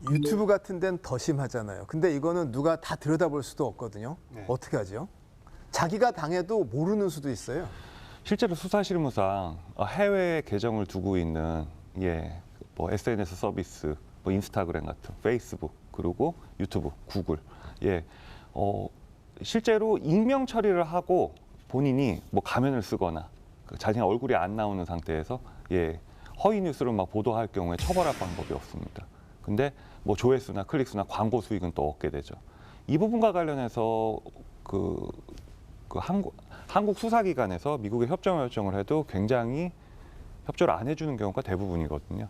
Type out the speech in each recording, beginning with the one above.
유튜브 같은 데는 더 심하잖아요. 근데 이거는 누가 다 들여다볼 수도 없거든요. 네. 어떻게 하죠? 자기가 당해도 모르는 수도 있어요. 실제로 수사실무상 해외 계정을 두고 있는 뭐 SNS 서비스, 뭐 인스타그램 같은, 페이스북, 그리고 유튜브, 구글, 실제로 익명 처리를 하고 본인이 뭐 가면을 쓰거나 자신의 얼굴이 안 나오는 상태에서 허위 뉴스를 막 보도할 경우에 처벌할 방법이 없습니다. 근데 뭐 조회수나 클릭수나 광고 수익은 또 얻게 되죠. 이 부분과 관련해서 한국 수사기관에서 미국에 협정 요청을 해도 굉장히 협조를 안 해주는 경우가 대부분이거든요.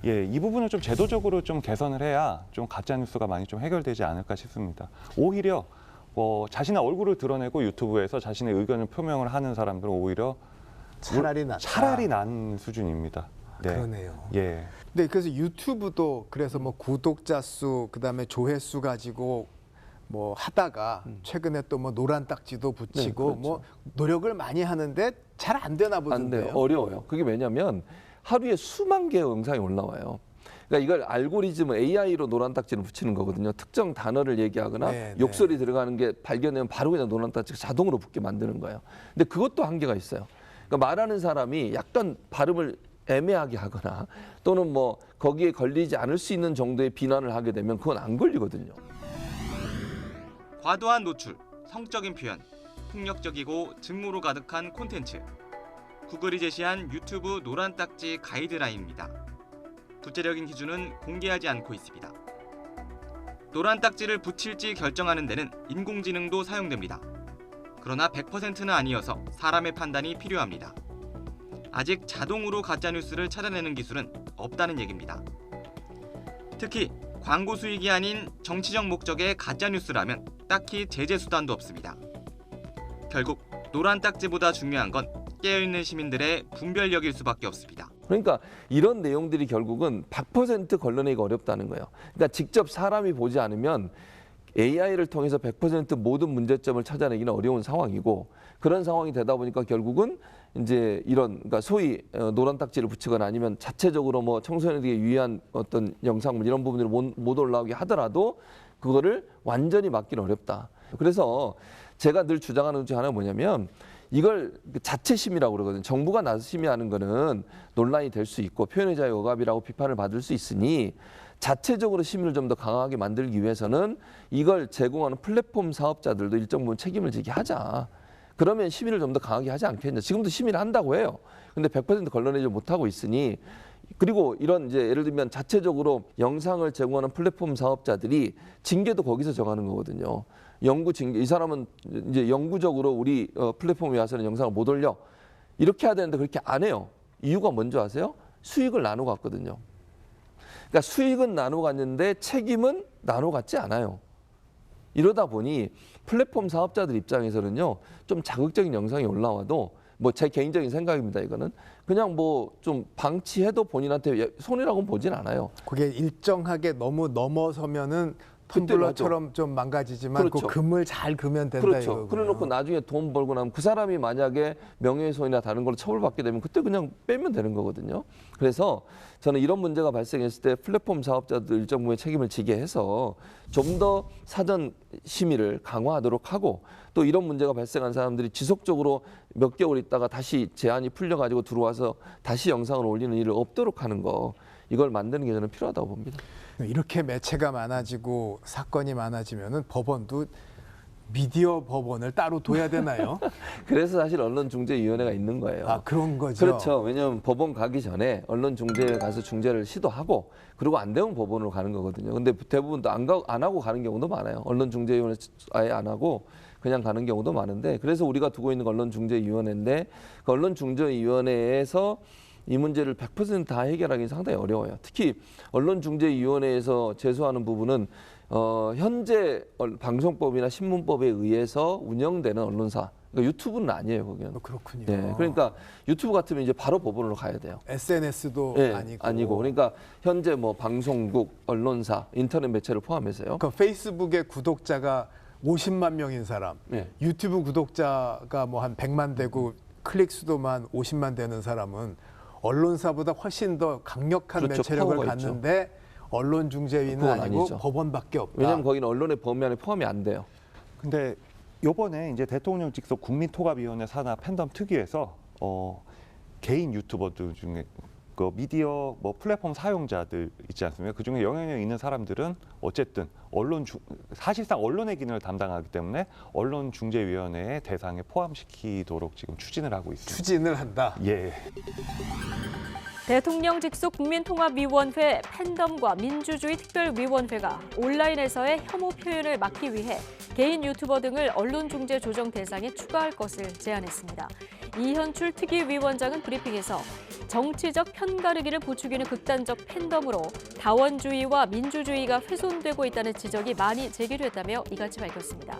이 부분을 좀 제도적으로 좀 개선을 해야 좀 가짜 뉴스가 많이 좀 해결되지 않을까 싶습니다. 오히려 자신의 얼굴을 드러내고 유튜브에서 자신의 의견을 표명을 하는 사람들은 오히려 차라리 낫다. 차라리 난 수준입니다. 네. 그러네요. 예. 네, 그래서 유튜브도 그래서 뭐 구독자 수, 그다음에 조회수 가지고 뭐 하다가 최근에 또 뭐 노란 딱지도 붙이고 네, 그렇죠. 뭐 노력을 많이 하는데 잘 안 되나 안 보던데요. 돼요. 어려워요. 그게 왜냐면 하루에 수만 개의 영상이 올라와요. 그러니까 이걸 알고리즘은 AI로 노란 딱지를 붙이는 거거든요. 특정 단어를 얘기하거나 네, 욕설이 들어가는 게 발견되면 바로 그냥 노란 딱지가 자동으로 붙게 만드는 거예요. 근데 그것도 한계가 있어요. 그러니까 말하는 사람이 약간 발음을 애매하게 하거나 또는 뭐 거기에 걸리지 않을 수 있는 정도의 비난을 하게 되면 그건 안 걸리거든요. 과도한 노출, 성적인 표현, 폭력적이고 증오로 가득한 콘텐츠. 구글이 제시한 유튜브 노란 딱지 가이드라인입니다. 구체적인 기준은 공개하지 않고 있습니다. 노란 딱지를 붙일지 결정하는 데는 인공지능도 사용됩니다. 그러나 100%는 아니어서 사람의 판단이 필요합니다. 아직 자동으로 가짜뉴스를 찾아내는 기술은 없다는 얘기입니다. 특히 광고 수익이 아닌 정치적 목적의 가짜뉴스라면 딱히 제재 수단도 없습니다. 결국 노란 딱지보다 중요한 건 깨어있는 시민들의 분별력일 수밖에 없습니다. 그러니까 이런 내용들이 결국은 100% 걸러내기가 어렵다는 거예요. 그러니까 직접 사람이 보지 않으면 AI를 통해서 100% 모든 문제점을 찾아내기는 어려운 상황이고 그런 상황이 되다 보니까 결국은 이제 이런 그러니까 소위 노란 딱지를 붙이거나 아니면 자체적으로 뭐 청소년에게 유의한 어떤 영상물 이런 부분들이 못 올라오게 하더라도 그거를 완전히 막기는 어렵다. 그래서 제가 늘 주장하는 것 중 하나가 뭐냐면 이걸 자체 심의라고 그러거든요. 정부가 나서 심의하는 거는 논란이 될 수 있고 표현의 자유 억압이라고 비판을 받을 수 있으니 자체적으로 심의를 좀 더 강하게 만들기 위해서는 이걸 제공하는 플랫폼 사업자들도 일정 부분 책임을 지게 하자. 그러면 심의를 좀 더 강하게 하지 않겠냐. 지금도 심의를 한다고 해요. 근데 100% 걸러내지 못하고 있으니 그리고 이런 이제 예를 들면 자체적으로 영상을 제공하는 플랫폼 사업자들이 징계도 거기서 정하는 거거든요. 영구 징계. 이 사람은 이제 영구적으로 우리 플랫폼에 와서는 영상을 못 올려. 이렇게 해야 되는데 그렇게 안 해요. 이유가 뭔지 아세요? 수익을 나눠 갔거든요. 그러니까 수익은 나눠 갔는데 책임은 나눠 갔지 않아요. 이러다 보니 플랫폼 사업자들 입장에서는요. 좀 자극적인 영상이 올라와도 뭐 제 개인적인 생각입니다. 이거는 그냥 뭐 좀 방치해도 본인한테 손해라고는 보진 않아요. 그게 일정하게 너무 넘어서면은 텀블러처럼 좀 망가지지만 그렇죠. 그 금을 잘 그면 된다 그렇죠. 이거고요. 그래놓고 나중에 돈 벌고 나면 그 사람이 만약에 명예훼손이나 다른 걸로 처벌받게 되면 그때 그냥 빼면 되는 거거든요. 그래서 저는 이런 문제가 발생했을 때 플랫폼 사업자들 일정 부분의 책임을 지게 해서 좀 더 사전 심의를 강화하도록 하고 또 이런 문제가 발생한 사람들이 지속적으로 몇 개월 있다가 다시 제한이 풀려가지고 들어와서 다시 영상을 올리는 일을 없도록 하는 거 이걸 만드는 게 저는 필요하다고 봅니다. 이렇게 매체가 많아지고 사건이 많아지면은 법원도 미디어 법원을 따로 둬야 되나요? 그래서 사실 언론중재위원회가 있는 거예요. 아, 그런 거죠. 그렇죠. 왜냐하면 법원 가기 전에 언론중재에 가서 중재를 시도하고 그리고 안 되면 법원으로 가는 거거든요. 근데 대부분 또 안 하고 가는 경우도 많아요. 언론중재위원회 아예 안 하고 그냥 가는 경우도 많은데 그래서 우리가 두고 있는 언론중재위원회인데 그 언론중재위원회에서 이 문제를 100% 다 해결하기는 상당히 어려워요. 특히 언론중재위원회에서 제소하는 부분은 현재 방송법이나 신문법에 의해서 운영되는 언론사, 그러니까 유튜브는 아니에요, 거기는. 그렇군요. 네, 그러니까 유튜브 같으면 이제 바로 법원으로 가야 돼요. SNS도 네, 아니고. 그러니까 현재 뭐 방송국, 언론사, 인터넷 매체를 포함해서요. 그러니까 페이스북의 구독자가 50만 명인 사람, 네. 유튜브 구독자가 뭐 한 100만 되고 클릭 수도만 50만 되는 사람은 언론사보다 훨씬 더 강력한 그렇죠, 매체력을 파워가 있죠. 갖는데 언론중재위는 그건 아니고 아니죠. 법원밖에 없다. 왜냐하면 거기는 언론의 범위 안에 포함이 안 돼요. 근데 요번에 이제 대통령 직속 국민통합위원회 산하 팬덤 특위에서 개인 유튜버들 중에 그 미디어 뭐 플랫폼 사용자들 있지 않습니까? 그 중에 영향력 있는 사람들은 어쨌든 사실상 언론의 기능을 담당하기 때문에 언론중재위원회의 대상에 포함시키도록 지금 추진을 하고 있습니다. 추진을 한다. 예. 대통령 직속 국민통합위원회 팬덤과 민주주의 특별위원회가 온라인에서의 혐오 표현을 막기 위해 개인 유튜버 등을 언론중재 조정 대상에 추가할 것을 제안했습니다. 이현출 특위위원장은 브리핑에서 정치적 편가르기를 부추기는 극단적 팬덤으로 다원주의와 민주주의가 훼손되고 있다는 지적이 많이 제기됐다며 이같이 밝혔습니다.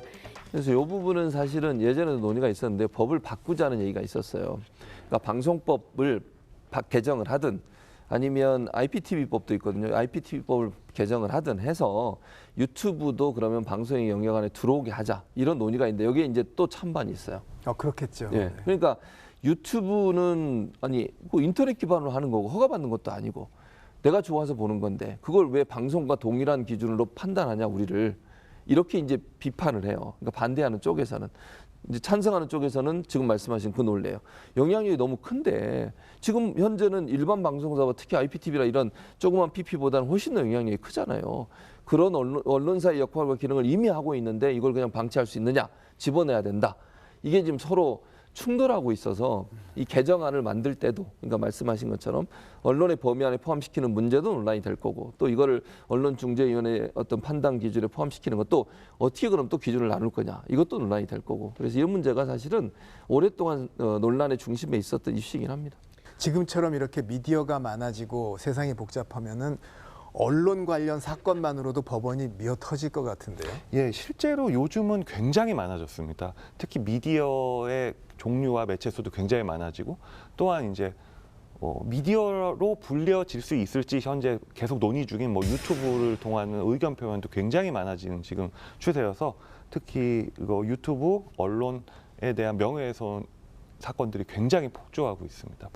그래서 이 부분은 사실은 예전에도 논의가 있었는데 법을 바꾸자는 얘기가 있었어요. 그러니까 방송법을 개정을 하든 아니면 IPTV법도 있거든요. IPTV법을 개정을 하든 해서 유튜브도 그러면 방송의 영역 안에 들어오게 하자. 이런 논의가 있는데 여기에 이제 또 찬반이 있어요. 그렇겠죠. 예. 그러니까 유튜브는 아니 그 인터넷 기반으로 하는 거고 허가받는 것도 아니고 내가 좋아서 보는 건데 그걸 왜 방송과 동일한 기준으로 판단하냐 우리를 이렇게 이제 비판을 해요. 그러니까 반대하는 쪽에서는. 이제 찬성하는 쪽에서는 지금 말씀하신 그 논리예요. 영향력이 너무 큰데 지금 현재는 일반 방송사와 특히 IPTV라 이런 조그만 PP보다는 훨씬 더 영향력이 크잖아요. 그런 언론사의 역할과 기능을 이미 하고 있는데 이걸 그냥 방치할 수 있느냐, 집어내야 된다. 이게 지금 서로 충돌하고 있어서 이 개정안을 만들 때도 그러니까 말씀하신 것처럼 언론의 범위 안에 포함시키는 문제도 논란이 될 거고 또 이거를 언론중재위원회의 어떤 판단 기준에 포함시키는 것도 어떻게 그럼 또 기준을 나눌 거냐 이것도 논란이 될 거고 그래서 이 문제가 사실은 오랫동안 논란의 중심에 있었던 이슈이긴 합니다. 지금처럼 이렇게 미디어가 많아지고 세상이 복잡하면은 언론 관련 사건만으로도 법원이 미어 터질 것 같은데요. 예, 실제로 요즘은 굉장히 많아졌습니다. 특히 미디어의 종류와 매체 수도 굉장히 많아지고 또한 이제 미디어로 불려질 수 있을지 현재 계속 논의 중인 뭐 유튜브를 통하는 의견 표현도 굉장히 많아지는 지금 추세여서 특히 이거 유튜브 언론에 대한 명예훼손 사건들이 굉장히 폭증하고 있습니다.